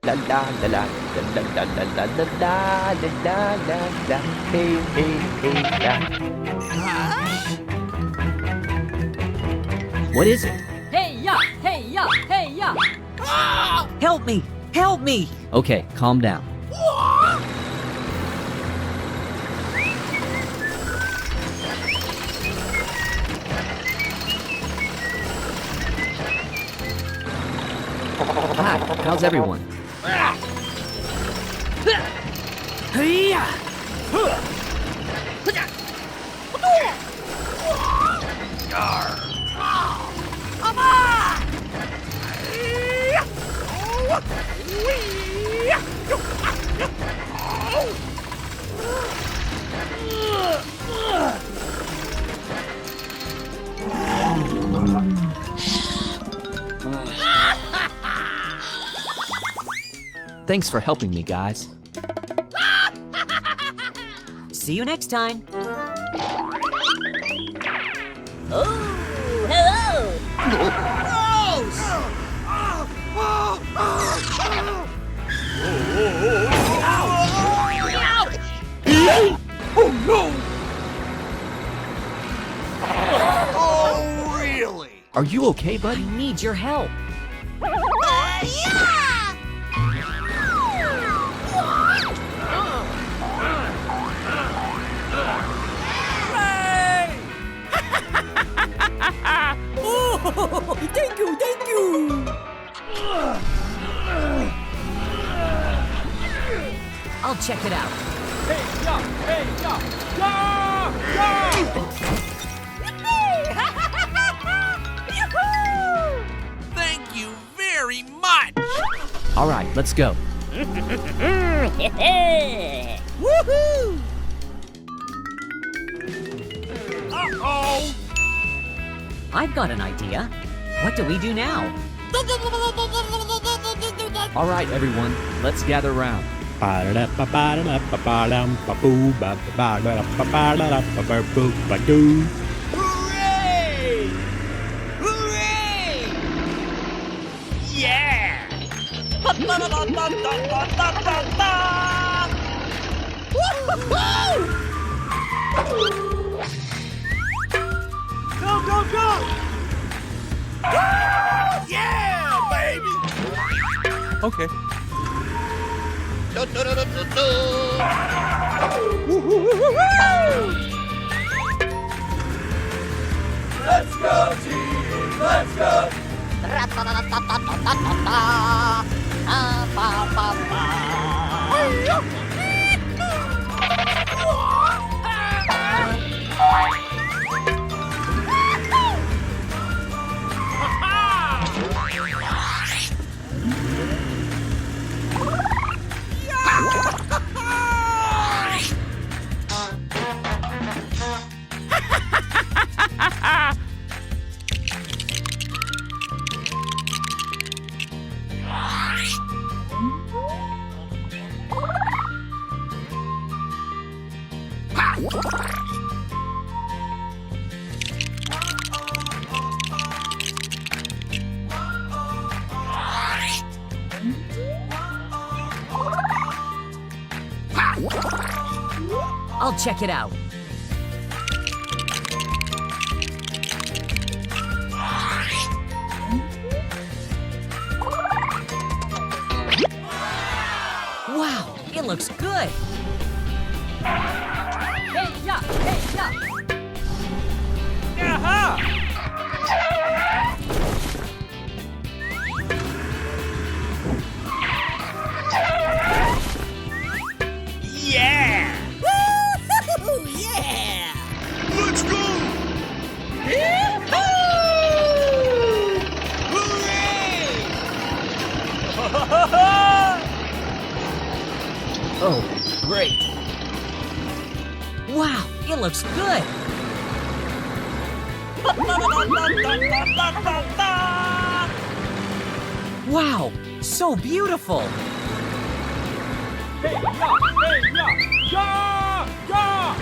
La la la la la la la la la la la la la la hey hey hey la. What is it? Hey ya! Hey ya! Hey ya! Help me! Help me! Okay, calm down. Hi, how's everyone? Thanks for helping me, guys. See you next time. Oh, hello! Oh no! Oh, really? Are you okay, I buddy? need your help. Oh, thank you, thank you! I'll check it out. Hey, ya! Hey, ya! Ya! Thank you very much! All right, let's go. Woohoo! Uh-oh! I've got an idea. What do we do now? All right, everyone, let's gather around. Hooray! Hooray! Yeah! Go, go, go! Yeah, baby! Okay. Let's go, team! Let's go! I'll check it out. Wow, it looks good. Hey ya! Hey ya! Aha! Yeah! Woohoo! Yeah! Let's go! Hooray! Oh, great. Wow, it looks good. Wow, so beautiful. Hey, ya! Hey, ya! Ya! Ya!